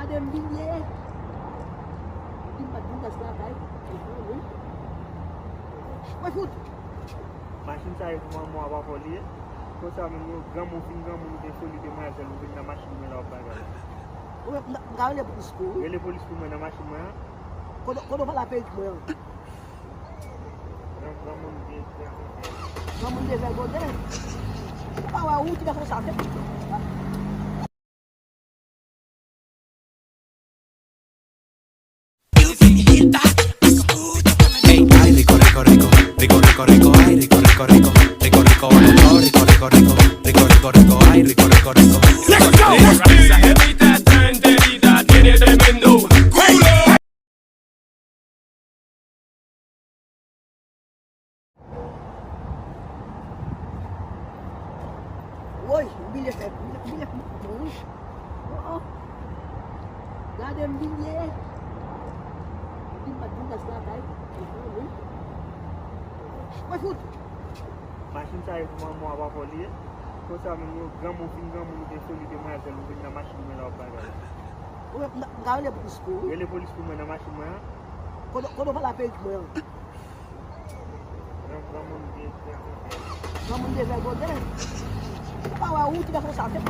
dem binye. Timpat juga selatan. Why food? Machine sa mo aba foli. Ko sa mo gamu fingamu de foli de ma jalu na machine me la baga. Ngale police ko. Ele police ko na machine ma. Kodo pala page mo. Gamu de vai go there. Pawa uti ka sa akin. Ay, rico, rico, rico, rico, rico, rico, ay, rico, rico, rico, rico, rico, rico, rico, rico, rico, rico, rico, ay, rico, rico, rico. Let's go. Esa jevita está enterita, tiene tremendo culo. Oi, bilhete bom. Oh. Gadem binye. Timpat juga selatan. Why food? Machine sa mo aba foli. Ko sa mo gamu fingamu de foli de ma jalu na machine me la baga. Ngale police ko. Ele police ko na machine ma. Kodo pala page mo. Gamu de vai go there. Pawa uti ka sa akin.